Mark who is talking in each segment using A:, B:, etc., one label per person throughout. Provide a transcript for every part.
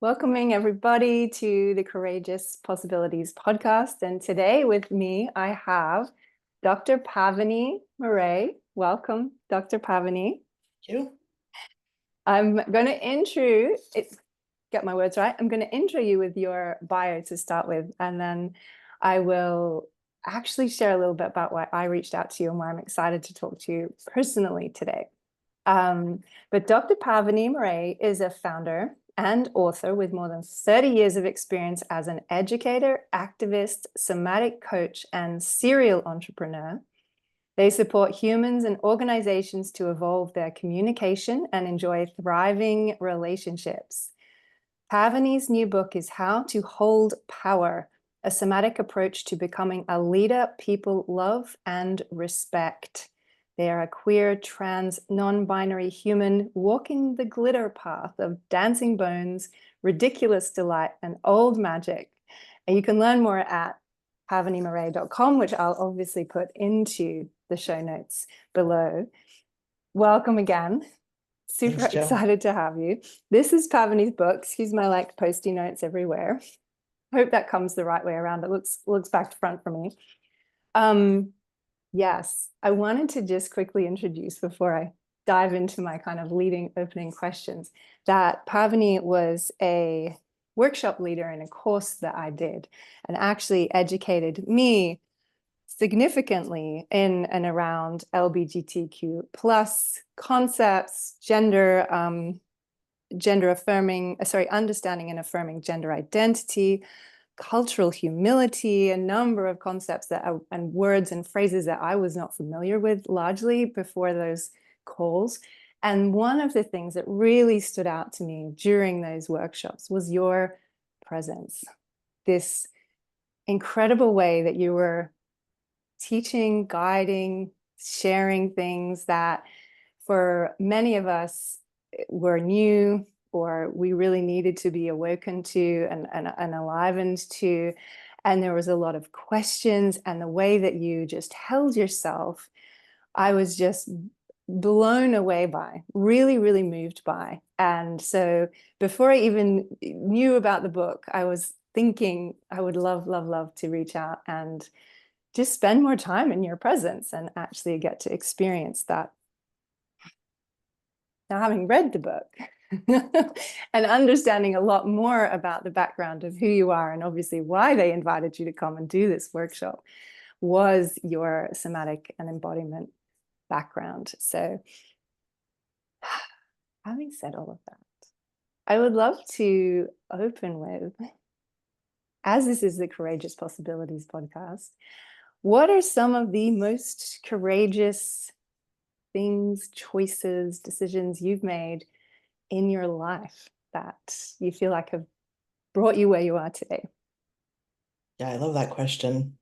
A: Welcoming everybody to the Courageous Possibilities podcast. And today with me, I have Dr. Pavini Moray. Welcome, Dr. Pavini.
B: Thank you.
A: I'm going to get my words right. I'm going to intro you with your bio to start with, and then I will actually share a little bit about why I reached out to you and why I'm excited to talk to you personally today. But Dr. Pavini Moray is a founder and author with more than 30 years of experience as an educator, activist, somatic coach, and serial entrepreneur. They support humans and organizations to evolve their communication and enjoy thriving relationships. Pavini's new book is How to Hold Power, a somatic approach to becoming a leader people love and respect. They are a queer, trans, non-binary human walking the glitter path of dancing bones, ridiculous delight, and old magic. And you can learn more at pavinimoray.com, which I'll obviously put into the show notes below. Welcome again. Super
B: Thanks,
A: excited to have you. This is Pavini's book. Excuse my like posty notes everywhere. Hope that comes the right way around. It looks back to front for me. Yes, I wanted to just quickly introduce before I dive into my kind of leading opening questions that Pavini was a workshop leader in a course that I did and actually educated me significantly in and around LGBTQ plus concepts, understanding and affirming gender identity, cultural humility, a number of concepts and words and phrases that I was not familiar with largely before those calls. And one of the things that really stood out to me during those workshops was your presence, this incredible way that you were teaching, guiding, sharing things that for many of us were new, or we really needed to be awoken to and enlivened to. And there was a lot of questions, and the way that you just held yourself, I was just blown away by, really, really moved by. And so before I even knew about the book, I was thinking I would love, love, love to reach out and just spend more time in your presence and actually get to experience that. Now, having read the book and understanding a lot more about the background of who you are and obviously why they invited you to come and do this workshop was your somatic and embodiment background. So having said all of that, I would love to open with, as this is the Courageous Possibilities podcast, what are some of the most courageous things, choices, decisions you've made in your life that you feel like have brought you where you are today?
B: Yeah, I love that question.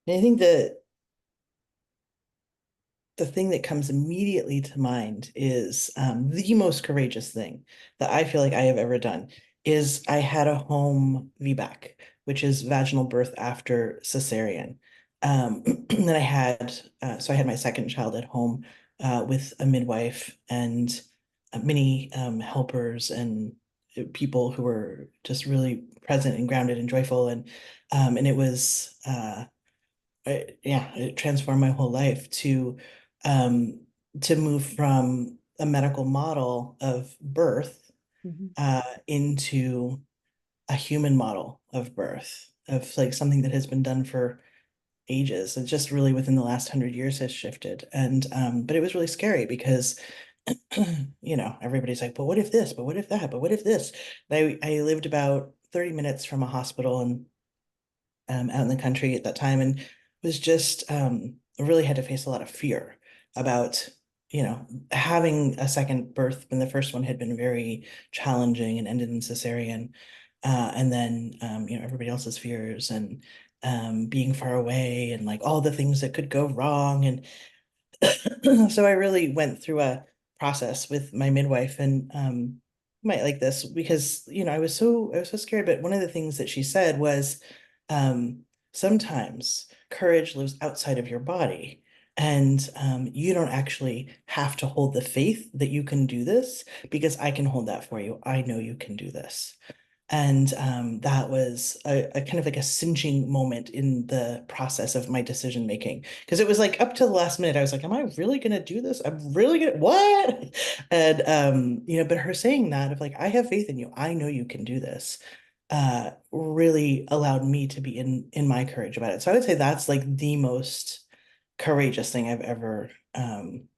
B: And I think that the thing that comes immediately to mind is the most courageous thing that I feel like I have ever done is I had a home VBAC, which is vaginal birth after cesarean. And I had, so I had my second child at home with a midwife and many helpers and people who were just really present and grounded and joyful. And it was, it transformed my whole life to move from a medical model of birth into a human model of birth, of like something that has been done for ages. It's just really within the last 100 years has shifted. And but it was really scary because everybody's like, but what if this, but what if that, but what if this? I lived about 30 minutes from a hospital and out in the country at that time, and was just really had to face a lot of fear about having a second birth when the first one had been very challenging and ended in cesarean, and then everybody else's fears and being far away and like all the things that could go wrong. And so I really went through a process with my midwife, and you might like this because I was so scared. But one of the things that she said was, sometimes courage lives outside of your body. And you don't actually have to hold the faith that you can do this because I can hold that for you. I know you can do this. And that was a kind of like a cinching moment in the process of my decision making. Because it was like up to the last minute, I was like, am I really going to do this? I'm really going to, what? And, but her saying that of like, I have faith in you. I know you can do this, really allowed me to be in my courage about it. So I would say that's like the most courageous thing I've ever done.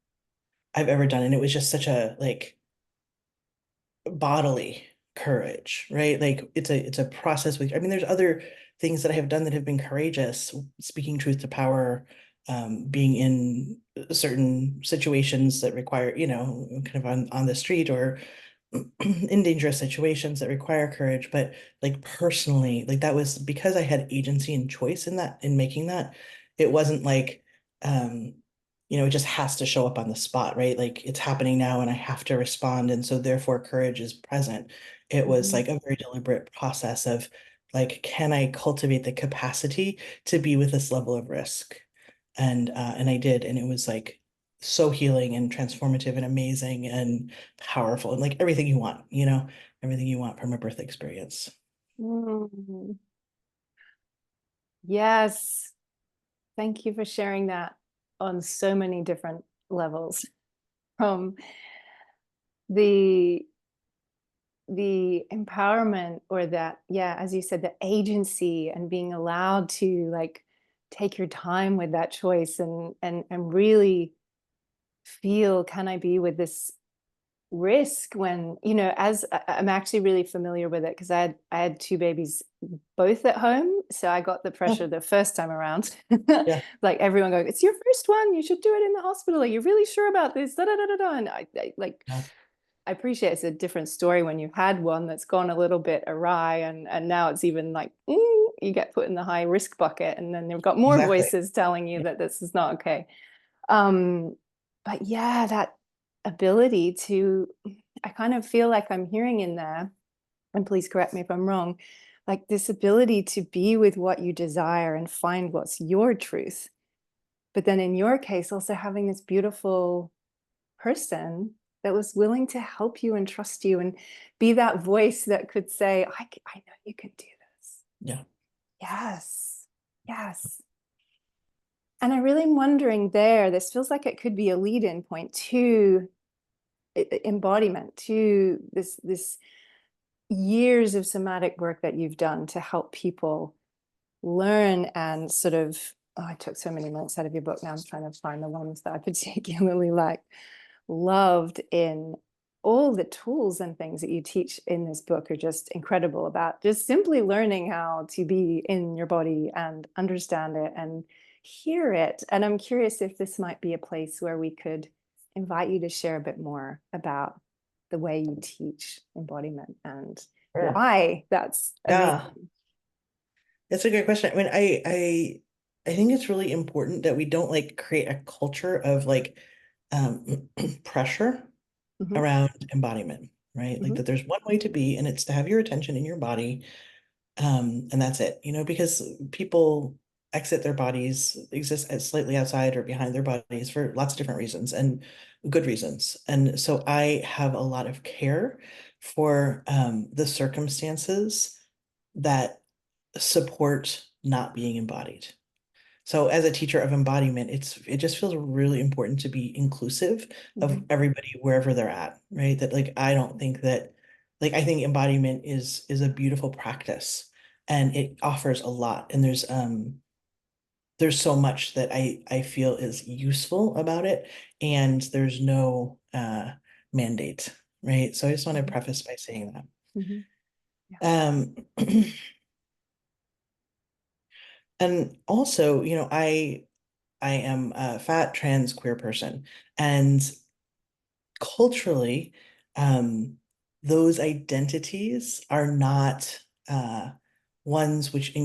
B: And it was just such a like bodily courage, right? Like it's a process with, I mean, there's other things that I have done that have been courageous, speaking truth to power, being in certain situations that require, kind of on the street or in dangerous situations that require courage. But like personally, like that was because I had agency and choice in that, in making that. It wasn't like, um, it just has to show up on the spot, right? Like it's happening now and I have to respond. And so therefore courage is present. It was
A: Mhm.
B: like a very deliberate process of like, can I cultivate the capacity to be with this level of risk? And I did, and it was like so healing and transformative and amazing and powerful and like everything you want, everything you want from a birth experience.
A: Mm. Yes. Thank you for sharing that on so many different levels. From the empowerment, or that, yeah, as you said, the agency and being allowed to like take your time with that choice and really feel, can I be with this risk when, as I'm actually really familiar with it because I had two babies both at home, so I got the pressure
B: Oh,
A: the first time around.
B: yeah.
A: Like everyone going, it's your first one, you should do it in the hospital, are you really sure about this, da, da, da, da, da. And I like,
B: Yeah,
A: I appreciate it's a different story when you've had one that's gone a little bit awry, and now it's even like, you get put in the high risk bucket, and then you've got more
B: exactly.
A: voices telling you
B: Yeah.
A: that this is not okay. um but yeah, that ability to, I kind of feel like I'm hearing in there, and please correct me if I'm wrong, like this ability to be with what you desire and find what's your truth. But then in your case, also having this beautiful person that was willing to help you and trust you and be that voice that could say, I know you can do this.
B: Yeah.
A: Yes. Yes. And I really am wondering there, this feels like it could be a lead in point to embodiment, to this years of somatic work that you've done to help people learn and sort of, oh, I took so many notes out of your book. Now I'm trying to find the ones that I particularly loved in all the tools and things that you teach in this book are just incredible, about just simply learning how to be in your body and understand it and hear it. And I'm curious if this might be a place where we could invite you to share a bit more about the way you teach embodiment and
B: Sure.
A: why that's
B: Yeah.
A: amazing.
B: It's a great question. I mean, I think it's really important that we don't like create a culture of like pressure
A: Mhm,
B: around embodiment, right? Like
A: mhm,
B: that there's one way to be, and it's to have your attention in your body. And that's it, because people exit their bodies, exist as slightly outside or behind their bodies for lots of different reasons and good reasons. And so I have a lot of care for the circumstances that support not being embodied. So as a teacher of embodiment, it just feels really important to be inclusive of
A: mhm,
B: everybody wherever they're at, right? That like I don't think that like I think embodiment is a beautiful practice and it offers a lot. And there's so much that I feel is useful about it, and there's no mandate, right? So I just want to
A: mhm,
B: preface by saying that.
A: mhm. Yeah.
B: Um and also, I am a fat trans queer person, and culturally, um, those identities are not ones which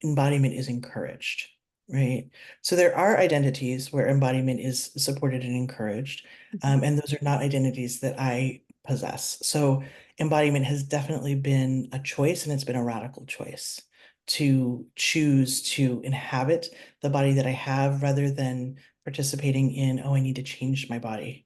B: embodiment is encouraged, right? So there are identities where embodiment is supported and encouraged,
A: Mhm,
B: and those are not identities that I possess. So embodiment has definitely been a choice, and it's been a radical choice to choose to inhabit the body that I have rather than participating in, oh, I need to change my body.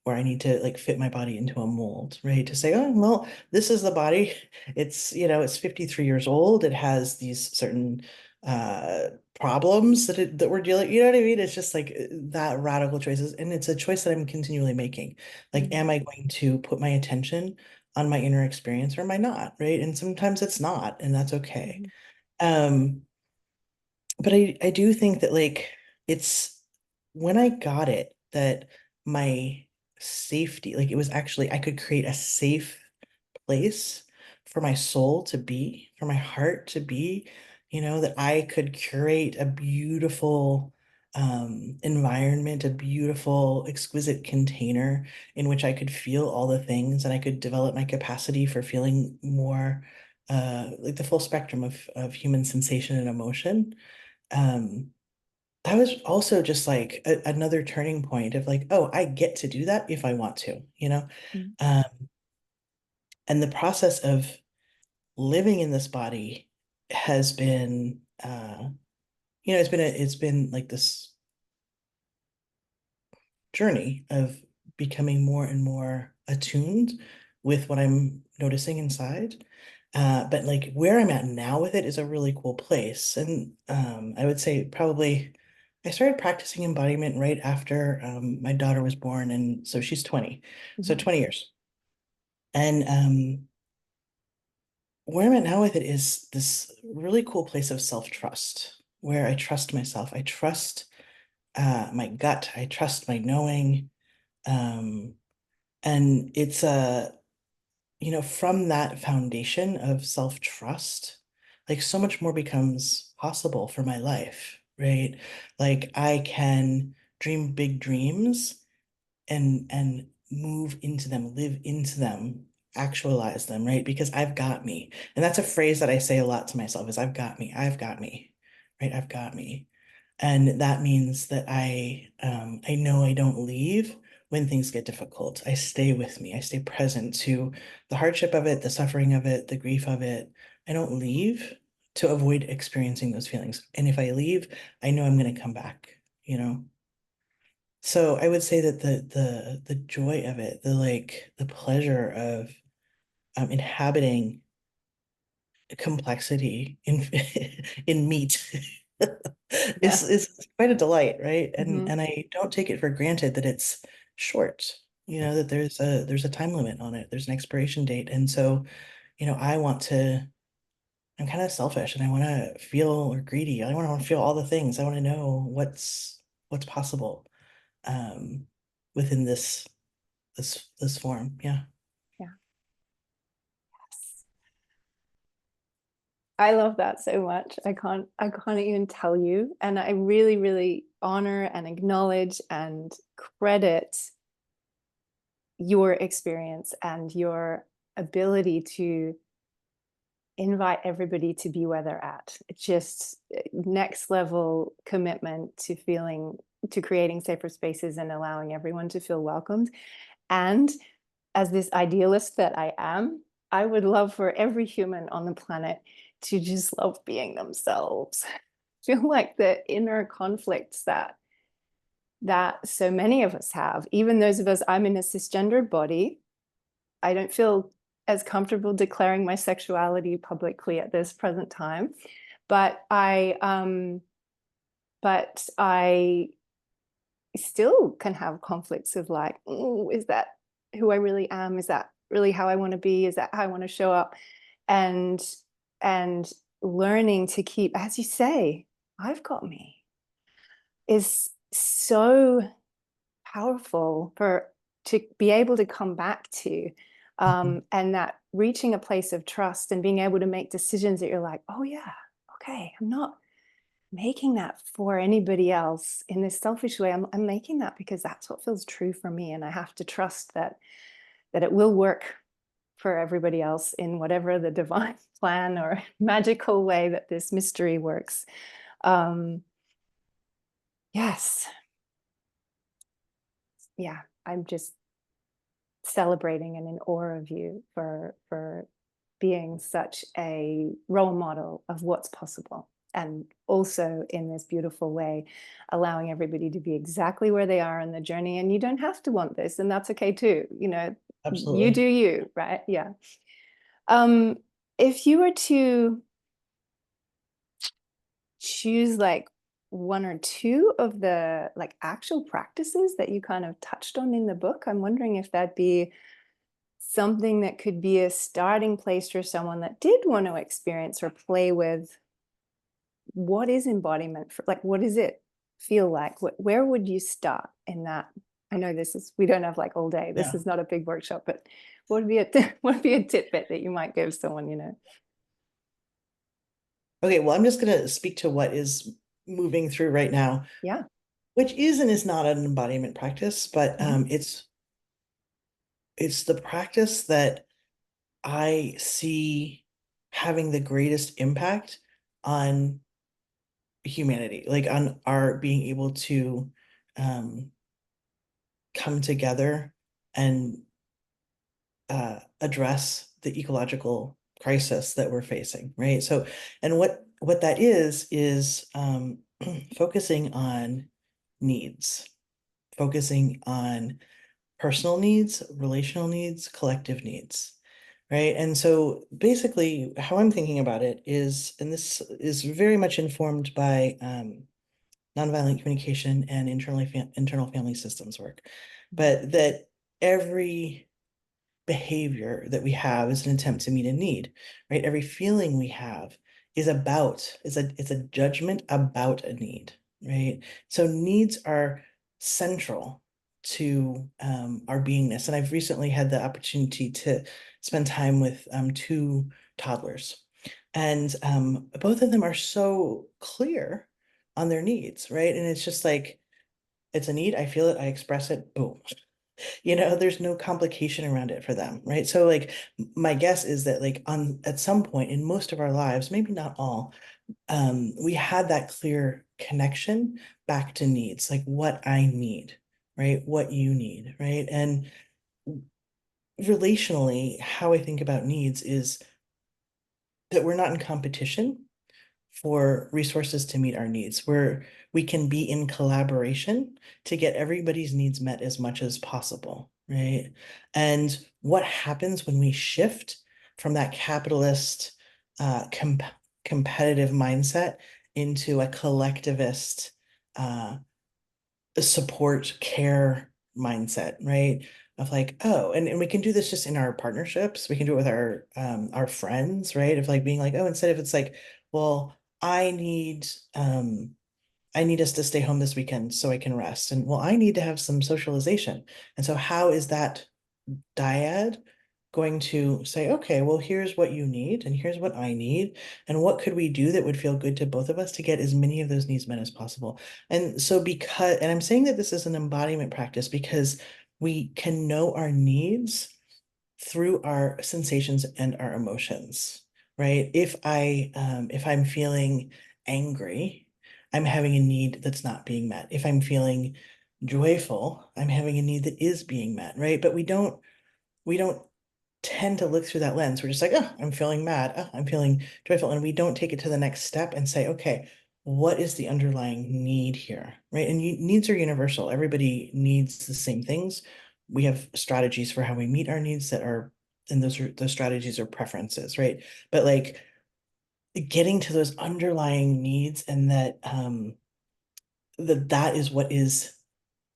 B: Or I need to like fit my body into a mold, right? To say, oh, well, this is the body. It's, it's 53 years old. It has these certain uh problems that we're dealing, you know what I mean? It's just like that radical choices. And it's a choice that I'm continually making. Like,
A: Mm,
B: am I going to put my attention on my inner experience or am I not? Right. And sometimes it's not, and that's okay.
A: mhm,
B: Um, but I do think that like it's when I got it that my safety, like it was actually I could create a safe place for my soul to be, for my heart to be, that I could curate a beautiful environment, a beautiful, exquisite container in which I could feel all the things and I could develop my capacity for feeling more like the full spectrum of human sensation and emotion. Um, that was also just like another turning point of like, oh, I get to do that if I want to, you know?
A: mm,
B: Um, and the process of living in this body has been, it's been like this journey of becoming more and more attuned with what I'm noticing inside. But like where I'm at now with it is a really cool place. And I would say probably I started practicing embodiment right after my daughter was born. And so she's 20. So
A: mhm.
B: 20 years. And where I'm at now with it is this really cool place of self-trust where I trust myself. I trust my gut. I trust my knowing. Um, and it's from that foundation of self-trust, like so much more becomes possible for my life, right? Like I can dream big dreams and move into them, live into them, actualize them, right? Because I've got me. And that's a phrase that I say a lot to myself is I've got me, right? I've got me. And that means that I know I don't leave when things get difficult. I stay with me. I stay present to the hardship of it, the suffering of it, the grief of it. I don't leave to avoid experiencing those feelings. And if I leave, I know I'm going to come back, you know? So I would say that the joy of it, the pleasure of inhabiting complexity in in meat
A: Yeah.
B: is quite a delight, right? And
A: Mhm.
B: and I don't take it for granted that it's short, that there's a time limit on it. There's an expiration date. And so, I'm kind of selfish and I want to feel or greedy. I want to feel all the things. I want to know what's possible um within this form. Yeah.
A: Yeah. I love that so much. I can't even tell you. And I really, really honor and acknowledge and credit your experience and your ability to invite everybody to be where they're at. It's just next level commitment to creating safer spaces and allowing everyone to feel welcomed. And as this idealist that I am, I would love for every human on the planet to just love being themselves. Feel like the inner conflicts that so many of us have, even those of us, I'm in a cisgendered body. I don't feel as comfortable declaring my sexuality publicly at this present time, but I still can have conflicts of like, oh, is that who I really am? Is that really how I want to be? Is that how I want to show up? And and learning to keep, as you say, I've got me is so powerful for to be able to come back to,
B: Mhm.
A: and that reaching a place of trust and being able to make decisions that you're like, oh yeah, okay, I'm not making that for anybody else in this selfish way. I'm making that because that's what feels true for me, and I have to trust that it will work for everybody else in whatever the divine plan or magical way that this mystery works. um yes, yeah, I'm just celebrating and in awe of you for being such a role model of what's possible. and also in this beautiful way, allowing everybody to be exactly where they are in the journey. And you don't have to want this, and that's okay too. You do
B: Absolutely.
A: you, right? Yeah. Um, if you were to choose like one or two of the like actual practices that you kind of touched on in the book, I'm wondering if that'd be something that could be a starting place for someone that did want to experience or play with what is embodiment for, like, what does it feel like? Where would you start in that? I know we don't have like all day. This
B: Yeah.
A: is not a big workshop, but what would be what would be a tidbit that you might give someone?
B: Okay, well, I'm just going to speak to what is moving through right now,
A: Yeah.
B: which is and is not an embodiment practice, but
A: Mhm.
B: it's the practice that I see having the greatest impact on humanity, like on our being able to um, come together and address the ecological crisis that we're facing, right? So, and what that is focusing on needs, focusing on personal needs, relational needs, collective needs, right? And so basically how I'm thinking about it is, and this is very much informed by nonviolent communication and internal family systems work, but that every behavior that we have is an attempt to meet a need, right? Every feeling we have is a judgment about a need, right? So needs are central to our beingness. And I've recently had the opportunity to spend time with two toddlers. And both of them are so clear on their needs, right? And it's just like, it's a need, I feel it, I express it, boom. There's no complication around it for them, right? So like my guess is that like on at some point in most of our lives, maybe not all, we had that clear connection back to needs, like what I need, right? What you need, right? And relationally, how I think about needs is that we're not in competition for resources to meet our needs, where we can be in collaboration to get everybody's needs met as much as possible, right? And what happens when we shift from that capitalist competitive mindset into a collectivist support care mindset, right? Of like, oh, and we can do this just in our partnerships. We can do it with our friends, right? Of like being like, oh, instead of it's like, well, I need um I need us to stay home this weekend so I can rest. And well, I need to have some socialization. And so how is that dyad going to say, okay, well, here's what you need, and here's what I need, and what could we do that would feel good to both of us to get as many of those needs met as possible? And so, and I'm saying that this is an embodiment practice because we can know our needs through our sensations and our emotions, right? If I'm feeling angry, I'm having a need that's not being met. If I'm feeling joyful, I'm having a need that is being met, right? But we don't tend to look through that lens. We're just like, oh, I'm feeling mad. Oh, I'm feeling joyful. And we don't take it to the next step and say, okay, what is the underlying need here? Right. And needs are universal. Everybody needs the same things. We have strategies for how we meet our needs and those strategies are preferences, right? But like getting to those underlying needs and that is what is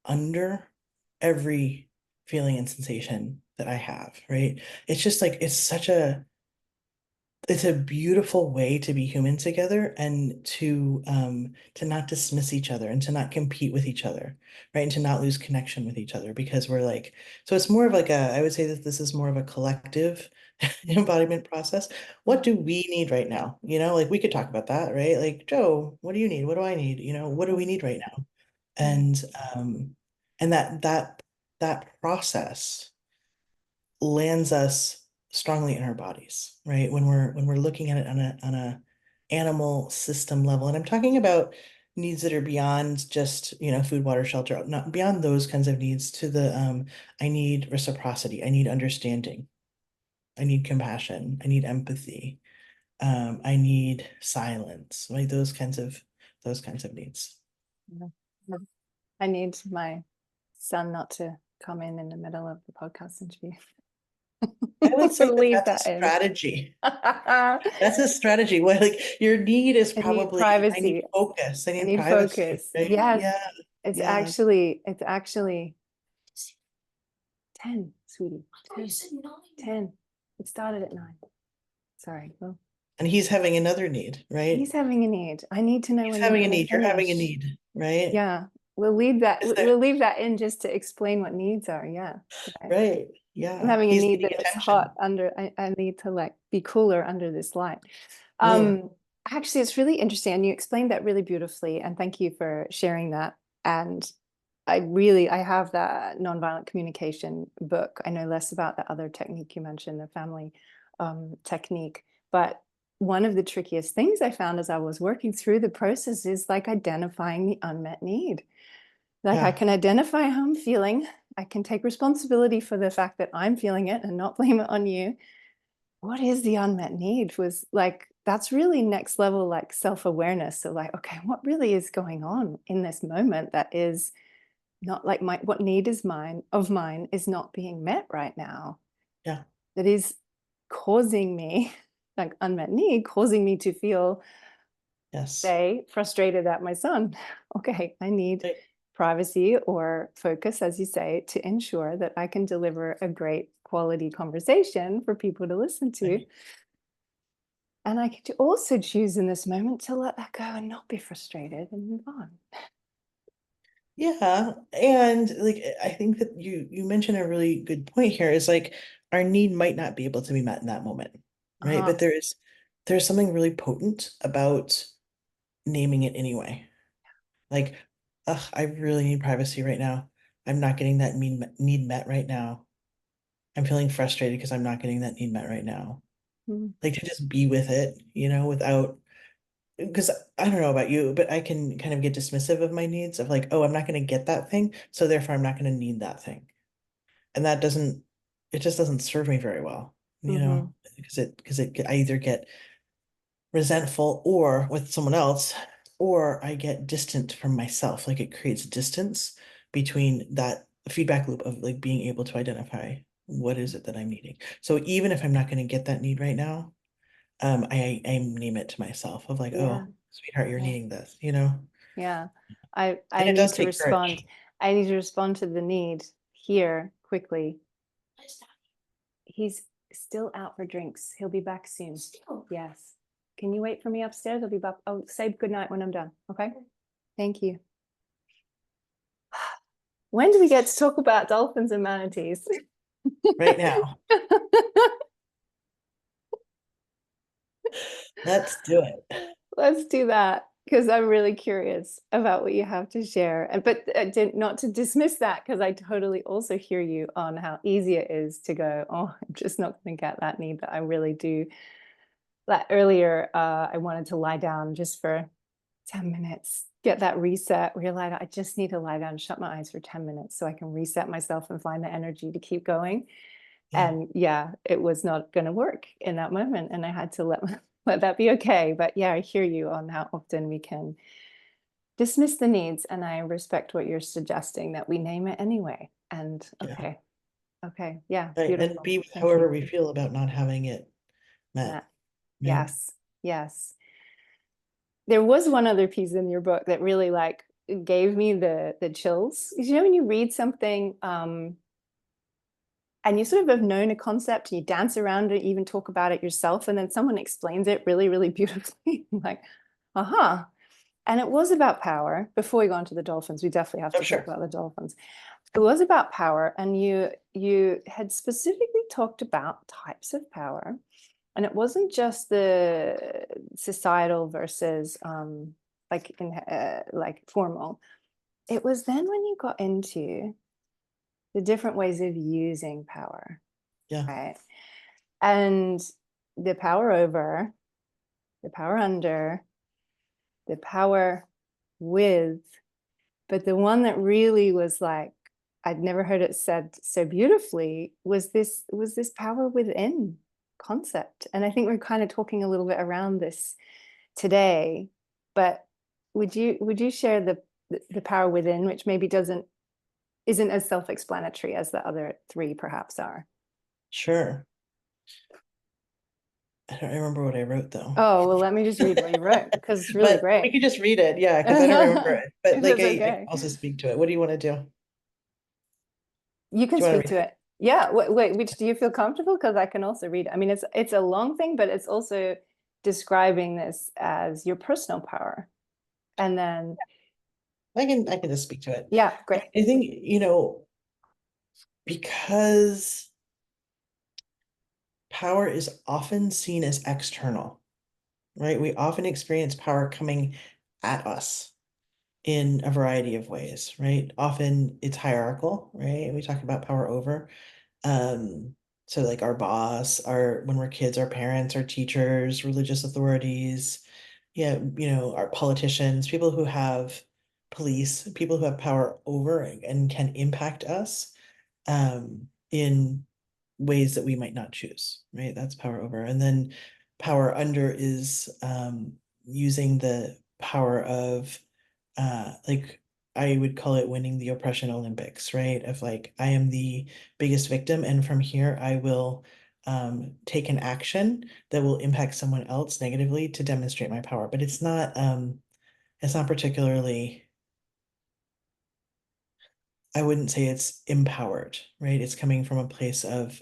B: under every feeling and sensation that I have, right? It's just like it's a beautiful way to be human together and to not dismiss each other and to not compete with each other, right? And to not lose connection with each other because we're like, so it's more of like I would say that this is more of a collective embodiment process. What do we need right now? Like we could talk about that, right? Like, Joe, what do you need? What do I need? What do we need right now?
A: Mm.
B: And um and that process lands us strongly in our bodies, right? When we're looking at it on a animal system level, and I'm talking about needs that are beyond just, food, water, shelter, not beyond those kinds of needs to the I need reciprocity, I need understanding, I need compassion, I need empathy. I need silence, like those kinds of needs.
A: Yeah. I need my son not to come in the middle of the podcast interview.
B: I would say that
A: Leave
B: that's
A: that
B: a
A: in.
B: strategy.
A: I
B: That's a strategy. Well, like your need is
A: need
B: probably, I need
A: privacy.
B: focus. I
A: I
B: need
A: need
B: privacy,
A: focus.
B: right?
A: Yes,
B: Yeah, yeah.
A: it's actually 10, sweetie. 10. 10. It started at 9. Sorry. Well,
B: And he's having another need, right?
A: he's having a need. I need to know
B: He's
A: when you're
B: having a
A: going to
B: need. You're having a
A: finish.
B: need, right?
A: Yeah. We'll leave that.
B: Is there,
A: We'll leave that in just to explain what needs are. Yeah. Okay.
B: right?
A: I'm
B: Yeah.
A: having a
B: He's
A: need
B: needing
A: that it's
B: attention.
A: hot under. I need to like be cooler under this light.
B: Yeah.
A: Um, Actually, it's really interesting, and you explained that really beautifully. And thank you for sharing that. And I have that nonviolent communication book. I know less about the other technique you mentioned, the family technique. But one of the trickiest things I found as I was working through the process is like identifying the unmet need. Like I
B: Yeah.
A: can identify how I'm feeling. I can take responsibility for the fact that I'm feeling it and not blame it on you. What is the unmet need? Was like, that's really next level, like self-awareness. So like, okay, what really is going on in this moment that is not like what need is mine is not being met right now.
B: Yeah.
A: That is causing me, like unmet need, causing me to feel,
B: Yes.
A: say, frustrated at my son. Okay, I need
B: Right.
A: privacy or focus, as you say, to ensure that I can deliver a great quality conversation for people to listen to.
B: Right.
A: And I could also choose in this moment to let that go and not be frustrated and move on.
B: Yeah. And like I think that you mentioned a really good point here is like our need might not be able to be met in that moment. Right.
A: Uh-huh.
B: But there's something really potent about naming it anyway. Like, ugh, I really need privacy right now. I'm not getting that need met right now. I'm feeling frustrated because I'm not getting that need met right now.
A: Mm.
B: Like to just be with it, without, because I don't know about you, but I can kind of get dismissive of my needs of like, oh, I'm not going to get that thing, so therefore I'm not going to need that thing. And it just doesn't serve me very well,
A: Mhm.
B: I either get resentful or with someone else, or I get distant from myself. Like it creates distance between that feedback loop of like being able to identify what is it that I'm needing. So even if I'm not going to get that need right now, I name it to myself of like,
A: Yeah.
B: oh, sweetheart, you're
A: Yeah.
B: needing this,
A: Yeah. I
B: and it
A: need
B: does
A: to
B: take
A: respond.
B: courage.
A: I need to respond to the need here quickly. He's still out for drinks. He'll be back soon. Still? Yes. Can you wait for me upstairs? I'll be back. I'll say goodnight when I'm done. Okay. Thank you. When do we get to talk about dolphins and manatees?
B: Right now. Let's do it.
A: Let's do that because I'm really curious about what you have to share. And but not to dismiss that because I totally also hear you on how easy it is to go, oh, I'm just not going to get that need that I really do. Like earlier, I wanted to lie down just for 10 minutes, get that reset, realize I just need to lie down and shut my eyes for 10 minutes so I can reset myself and find the energy to keep going.
B: Yeah,
A: And yeah, it was not going to work in that moment. And I had to let that be okay. But yeah, I hear you on how often we can dismiss the needs. And I respect what you're suggesting that we name it anyway. And
B: yeah.
A: okay, okay, yeah,
B: Right. And
A: beautiful.
B: be with
A: Thank
B: however
A: you.
B: we feel about not having it met.
A: Matt.
B: Right.
A: Yes, yes. There was one other piece in your book that really like gave me the chills. You know, when you read something and you sort of have known a concept and you dance around it, even talk about it yourself, and then someone explains it really, really beautifully. Like, aha. And it was about power. Before we go on to the dolphins, we definitely have
B: Oh,
A: to talk
B: sure.
A: about the dolphins. It was about power, and you had specifically talked about types of power. And it wasn't just the societal versus like formal. It was then when you got into the different ways of using power,
B: Yeah.
A: right? And the power over, the power under, the power with, but the one that really was like, I'd never heard it said so beautifully was this power within concept. And I think we're kind of talking a little bit around this today, but would you share the power within, which maybe isn't as self-explanatory as the other three perhaps are?
B: Sure. I don't remember what I wrote though.
A: Oh, well, let me just read what you wrote because it's really
B: But we
A: great.
B: could just read it, yeah, because I don't remember it. But
A: If
B: like
A: it's
B: I can
A: okay.
B: also speak to it. What do you want to do? Do
A: You can
B: you want
A: speak
B: to
A: to
B: read
A: it. Yeah. Wait, which do you feel comfortable? Because I can also read. I mean, it's a long thing, but it's also describing this as your personal power. And then,
B: it? I can just speak to it.
A: yeah, great.
B: I think, because power is often seen as external, right? We often experience power coming at us in a variety of ways, right? Often it's hierarchical, right? We talk about power over. Um, so like our boss, our when we're kids, our parents, our teachers, religious authorities, yeah, our politicians, people who have police, people who have power over and can impact us in ways that we might not choose, right? That's power over. And then power under is using the power of like I would call it winning the oppression Olympics, right? Of like I am the biggest victim, and from here I will take an action that will impact someone else negatively to demonstrate my power. But it's not particularly, I wouldn't say it's empowered, right? It's coming from a place of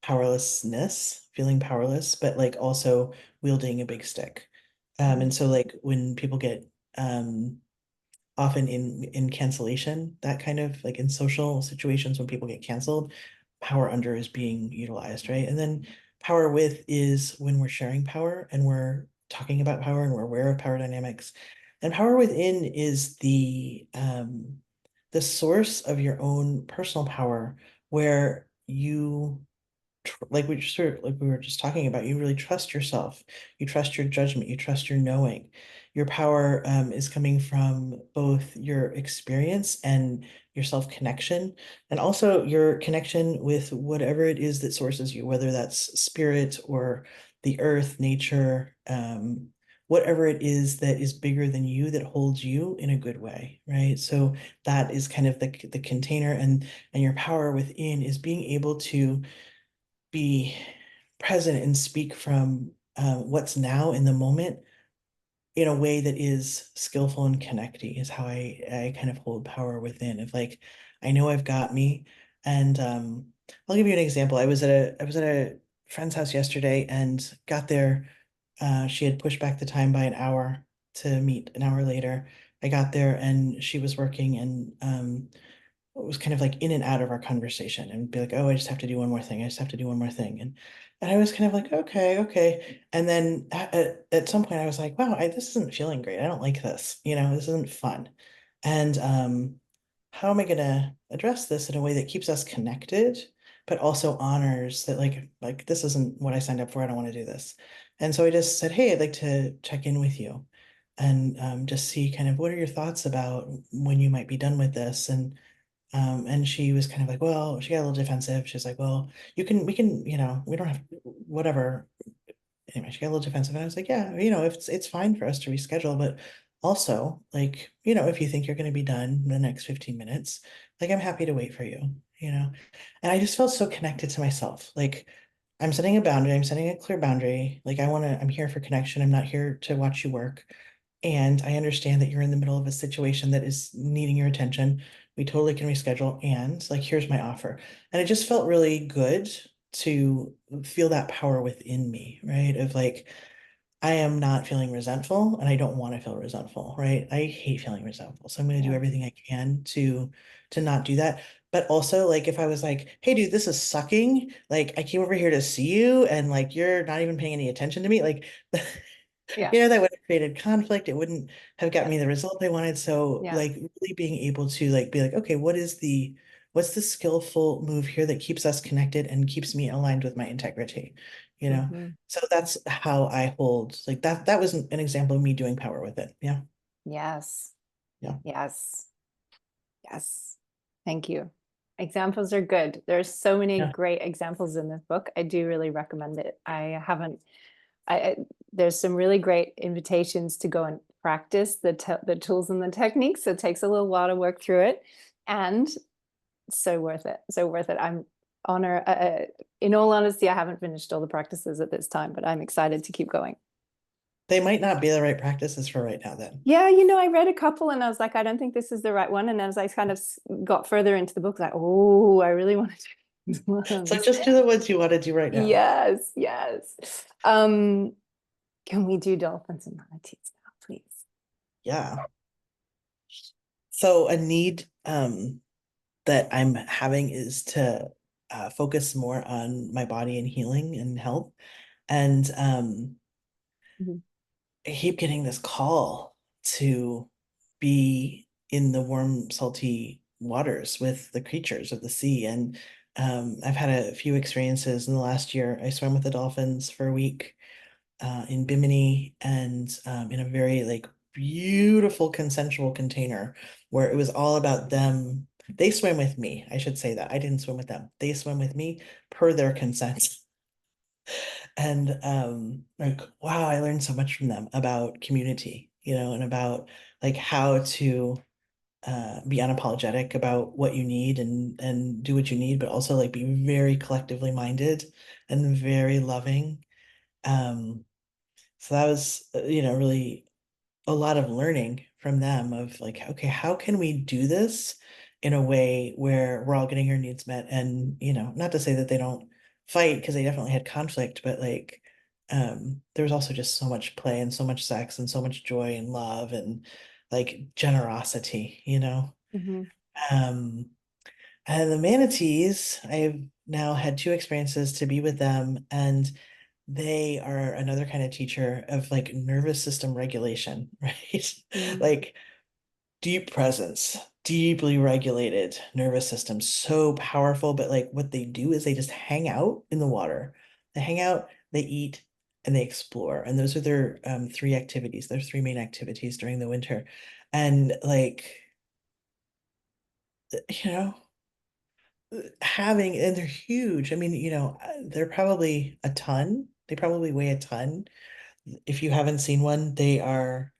B: powerlessness, feeling powerless, but like also wielding a big stick. And
A: Mhm.
B: so like when people get often in cancellation, that kind of like in social situations when people get canceled, power under is being utilized, right? And then power with is when we're sharing power and we're talking about power and we're aware of power dynamics. And power within is the source of your own personal power where you like like we were just talking about, you really trust yourself, you trust your judgment, you trust your knowing. Your power is coming from both your experience and your self-connection, and also your connection with whatever it is that sources you, whether that's spirit or the earth, nature, whatever it is that is bigger than you that holds you in a good way, right? So that is kind of the container, and your power within is being able to be present and speak from what's now in the moment in a way that is skillful and connecty is how I kind of hold power within. If like I know I've got me, and I'll give you an example. I was at a friend's house yesterday and got there. She had pushed back the time by an hour to meet an hour later. I got there and she was working, and was kind of like in and out of our conversation and be like, oh, I just have to do one more thing. I just have to do one more thing. And I was kind of like, okay, okay. And then at some point I was like, wow, this isn't feeling great. I don't like this. This isn't fun. And how am I gonna address this in a way that keeps us connected, but also honors that like this isn't what I signed up for. I don't want to do this. And so I just said, hey, I'd like to check in with you and just see kind of what are your thoughts about when you might be done with this. And she was kind of like, well, she got a little defensive. She's like, well, we can, we don't have whatever. Anyway, she got a little defensive, and I was like, yeah, it's fine for us to reschedule, but also, like, if you think you're going to be done in the next 15 minutes, like, I'm happy to wait for you. And I just felt so connected to myself. Like, I'm setting a boundary, I'm setting a clear boundary. Like, I'm here for connection. I'm not here to watch you work. And I understand that you're in the middle of a situation that is needing your attention. We totally can reschedule. And like, here's my offer. And it just felt really good to feel that power within me, right? Of like, I am not feeling resentful and I don't want to feel resentful, right? I hate feeling resentful. So I'm going to do
A: Yeah.
B: everything I can to not do that. But also like if I was like, hey dude, this is sucking. Like I came over here to see you and like you're not even paying any attention to me. Like
A: Yeah.
B: that would have created conflict. It wouldn't have gotten
A: Yeah.
B: me the result I wanted. So
A: Yeah.
B: like really being able to like be like, okay, what's the skillful move here that keeps us connected and keeps me aligned with my integrity, you know?
A: Mhm.
B: So that's how I hold like that was an example of me doing power with it. Yeah.
A: Yes.
B: Yeah.
A: Yes. Yes. Thank you. Examples are good. There's so many
B: Yeah.
A: great examples in this book. I do really recommend it. I haven't, I there's some really great invitations to go and practice the tools and the techniques. It takes a little while to work through it, and so worth it. So worth it. I'm honor. In all honesty, I haven't finished all the practices at this time, but I'm excited to keep going.
B: They might not be the right practices for right now then.
A: Yeah, I read a couple and I was like, I don't think this is the right one. And as I kind of got further into the book, like, oh, I really want to do these
B: So
A: ones.
B: just do the ones you want to do right now.
A: Yes, yes. Um, can we do dolphins and manatees now, please?
B: Yeah. So a need that I'm having is to focus more on my body and healing and health. And
A: Mhm.
B: I keep getting this call to be in the warm, salty waters with the creatures of the sea. And I've had a few experiences in the last year. I swam with the dolphins for a week in Bimini and in a very like beautiful consensual container where it was all about them. They swam with me. I should say that. I didn't swim with them. They swam with me per their consent. And like, wow, I learned so much from them about community, and about like how to be unapologetic about what you need and do what you need, but also like be very collectively minded and very loving. Um, so that was, really a lot of learning from them of like, okay, how can we do this in a way where we're all getting our needs met? And, not to say that they don't fight because they definitely had conflict, but like, there was also just so much play and so much sex and so much joy and love and like generosity.
A: Mhm.
B: Um, and the manatees, I've now had two experiences to be with them, and they are another kind of teacher of like nervous system regulation, right?
A: Mm.
B: Like deep presence, deeply regulated nervous system, so powerful. But like what they do is they just hang out in the water. They hang out, they eat, and they explore. And those are their three activities, their three main activities during the winter. And like, you know, and they're huge. I mean, they're probably a ton. They probably weigh a ton. If you haven't seen one, they are,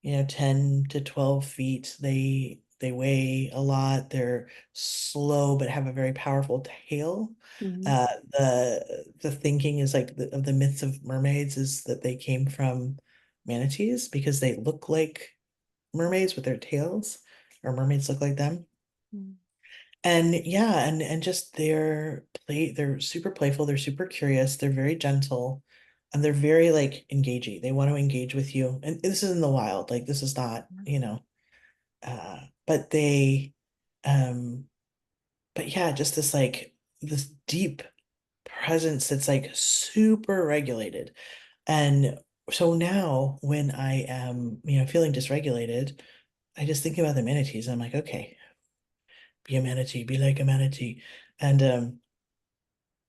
B: 10 to 12 feet. They weigh a lot. They're slow but have a very powerful tail.
A: Mhm.
B: The thinking is like of the myths of mermaids is that they came from manatees because they look like mermaids with their tails, or mermaids look like them.
A: Mm.
B: And yeah, and just they're super playful, they're super curious, they're very gentle, and they're very like engaging. They want to engage with you. And this is in the wild, like this is not, but um but yeah, just this deep presence that's like super regulated. And so now when I am, feeling dysregulated, I just think about the manatees. I'm like, okay, be a manatee, be like a manatee. And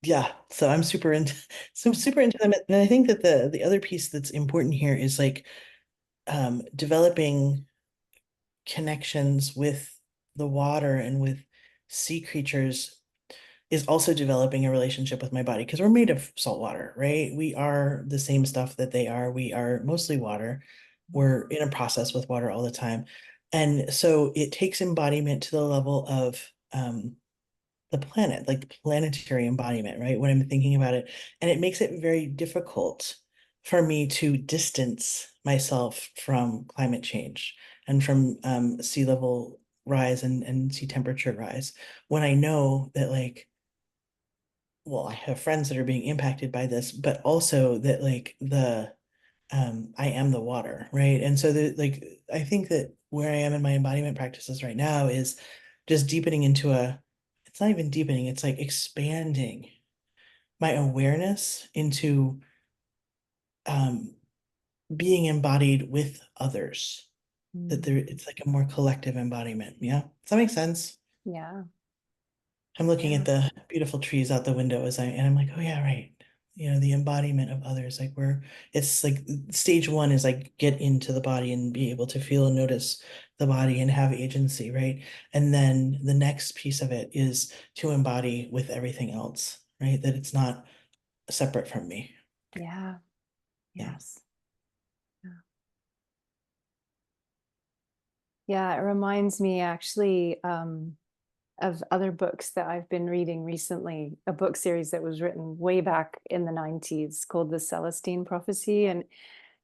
B: yeah, so I'm super into super into them. And I think that the other piece that's important here is like developing connections with the water and with sea creatures is also developing a relationship with my body because we're made of salt water, right? We are the same stuff that they are. We are mostly water. We're in a process with water all the time. And so it takes embodiment to the level of the planet, like the planetary embodiment, right? When I'm thinking about it. And it makes it very difficult for me to distance myself from climate change and from sea level rise and sea temperature rise when I know that like, well, I have friends that are being impacted by this, but also that like I am the water, right? And so I think that where I am in my embodiment practices right now is just deepening into it's not even deepening, it's like expanding my awareness into um being embodied with others. That
A: Mm.
B: it's like a more collective embodiment. Yeah. Does that make sense?
A: Yeah,
B: I'm looking at
A: yeah.
B: the beautiful trees out the window and I'm like, oh yeah, right. the embodiment of others. Like it's like stage one is like get into the body and be able to feel and notice the body and have agency, right? And then the next piece of it is to embody with everything else, right? That it's not separate from me.
A: Yeah.
B: Yeah.
A: Yes. Yeah. Yeah, it reminds me actually of other books that I've been reading recently, a book series that was written way back in the 90s called The Celestine Prophecy. And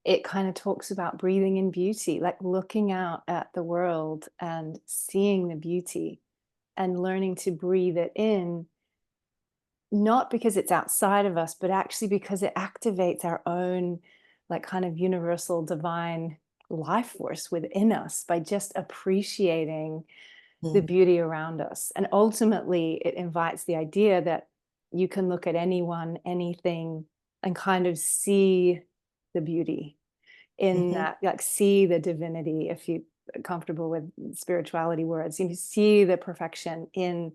A: it kind of talks about breathing in beauty, like looking out at the world and seeing the beauty and learning to breathe it in, not because it's outside of us, but actually because it activates our own, like, kind of universal divine life force within us by just appreciating the
B: Mm.
A: beauty around us. And ultimately, it invites the idea that you can look at anyone, anything, and kind of see the beauty in
B: Hmm.
A: that, like see the divinity, if you are comfortable with spirituality words, you see the perfection in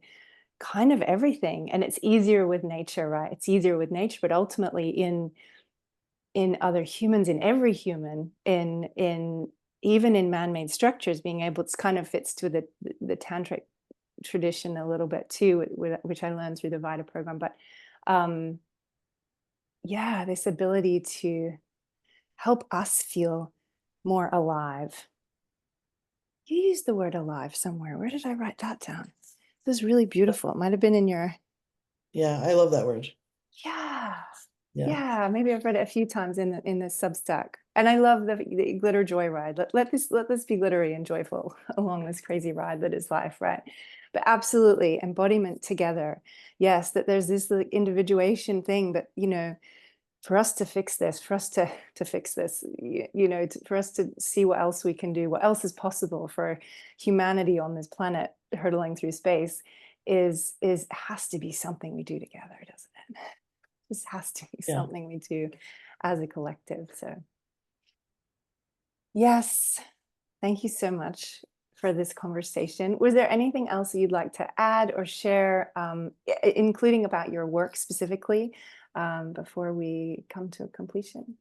A: kind of everything. And it's easier with nature, right? It's easier with nature, but ultimately in other humans, in every human, in even in man-made structures, being able, it's kind of fits to the tantric tradition a little bit too, which I learned through the Vita program. But um, yeah, this ability to help us feel more alive. You used the word alive somewhere. Where did I write that down? It was really beautiful. It might have been in your,
B: Yeah, I love that word.
A: yeah.
B: Yeah.
A: Yeah, maybe I've read it a few times in the Substack. And I love the glitter joy ride. Let this be glittery and joyful along this crazy ride that is life, right? But absolutely, embodiment together. Yes, that there's this like individuation thing, but for us to fix this, for us to fix this, for us to see what else we can do, what else is possible for humanity on this planet hurtling through space is has to be something we do together, doesn't it? This has to be
B: Yeah.
A: something we do as a collective. So yes, thank you so much for this conversation. Was there anything else you'd like to add or share, including about your work specifically, before we come to a completion?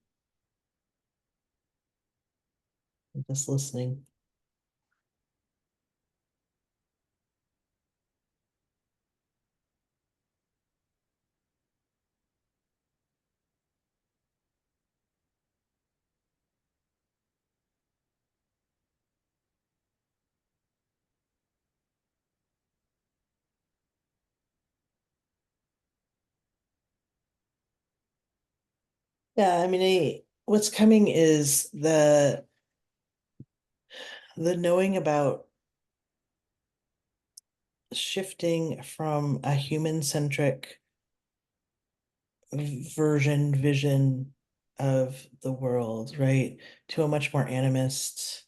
B: I'm just listening. Yeah, I mean, what's coming is the knowing about shifting from a human-centric vision of the world, right, to a much more animist,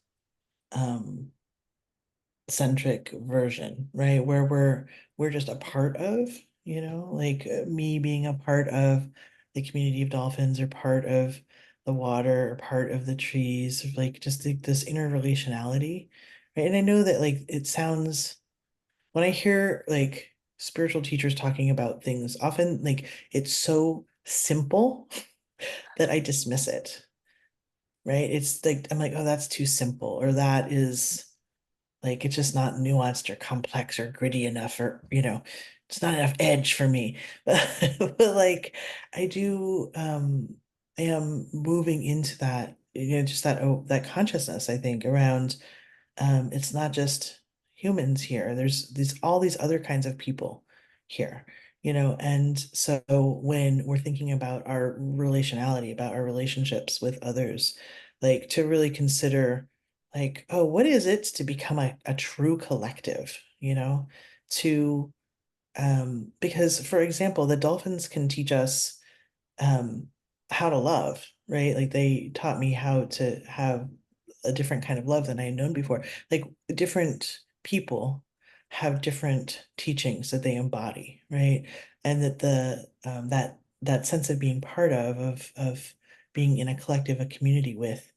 B: um, centric version, right, where we're just a part of, like me being a part of the community of dolphins or part of the water or part of the trees, like just this interrelationality, right? And I know that like it sounds when I hear like spiritual teachers talking about things, often like it's so simple that I dismiss it, right? It's like I'm like, oh, that's too simple, or that is like it's just not nuanced or complex or gritty enough, or it's not enough edge for me. But like I do I am moving into that, just that consciousness, I think, around it's not just humans here. There's all these other kinds of people here, and so when we're thinking about our relationality, about our relationships with others, like to really consider like, oh, what is it to become a true collective, to because for example, the dolphins can teach us um how to love, right? Like they taught me how to have a different kind of love than I had known before. Like different people have different teachings that they embody, right? And that that sense of being part of being in a collective, a community with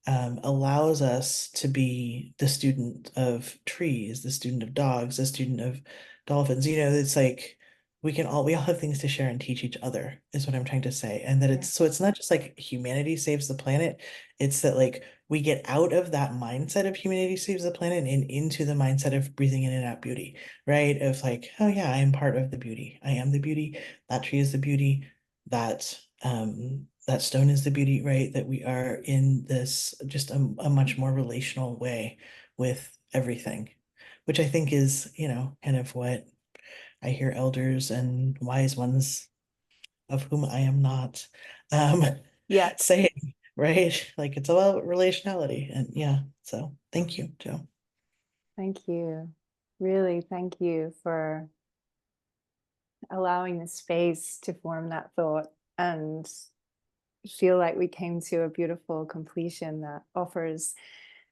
B: allows us to be the student of trees, the student of dogs, the student of dolphins. It's like we all have things to share and teach each other, is what I'm trying to say. And that
A: Yeah.
B: it's not just like humanity saves the planet, it's that like we get out of that mindset of humanity saves the planet and into the mindset of breathing in and out beauty, right? Of like, oh yeah, I am part of the beauty. I am the beauty. That tree is the beauty. That stone is the beauty, right? That we are in this just a much more relational way with everything, which I think is, kind of what I hear elders and wise ones, of whom I am not, um,
A: Yeah.
B: saying, right? Like it's about relationality. And yeah, so thank you, Joe.
A: Thank you. Really, thank you for allowing the space to form that thought and feel like we came to a beautiful completion that offers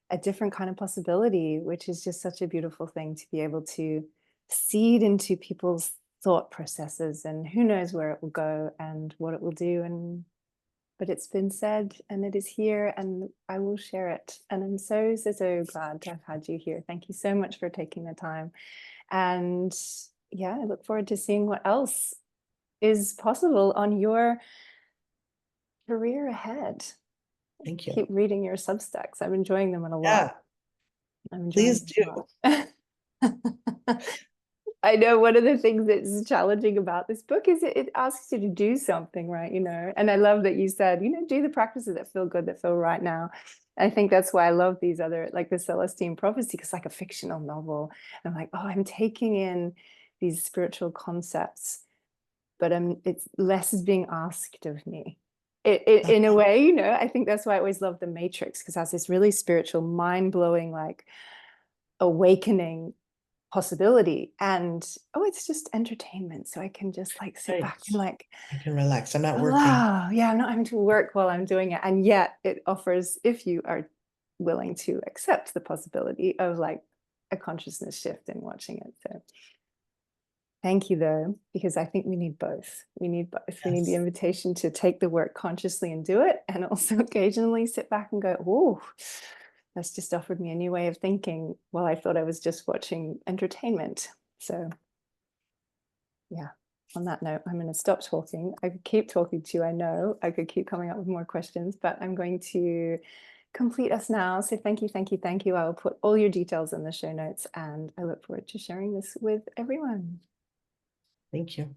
A: a different kind of possibility, which is just such a beautiful thing to be able to seed into people's thought processes, and who knows where it will go and what it will do. And but it's been said and it is here, and I will share it. And I'm so, so, so glad to have had you here. Thank you so much for taking the time. And yeah, I look forward to seeing what else is possible on your career ahead.
B: Thank you.
A: Keep reading your Substacks. I'm enjoying them a lot.
B: Yeah,
A: I'm enjoying
B: please
A: them
B: do.
A: a lot. I know one of the things that's challenging about this book is it asks you to do something, right? And I love that you said, do the practices that feel good, that feel right now. I think that's why I love these other, like the Celestine Prophecy, because like a fictional novel. I'm like, oh, I'm taking in these spiritual concepts, but it's less is being asked of me. In a
B: Uh,
A: way, I think that's why I always love The Matrix, because it has this really spiritual, mind-blowing, like awakening possibility, and it's just entertainment, so I can just like sit
B: right.
A: back and like
B: I can relax. I'm not working.
A: allow, yeah, I'm not having to work while I'm doing it, and yet it offers, if you are willing to accept the possibility of like a consciousness shift in watching it. So thank you though, because I think we need both. We need both. We need the
B: Yes.
A: invitation to take the work consciously and do it, and also occasionally sit back and go, oh, that's just offered me a new way of thinking. Well, I thought I was just watching entertainment. So yeah, on that note, I'm going to stop talking. I could keep talking to you. I know I could keep coming up with more questions, but I'm going to complete us now. So thank you, thank you, thank you. I will put all your details in the show notes, and I look forward to sharing this with everyone.
B: Thank you.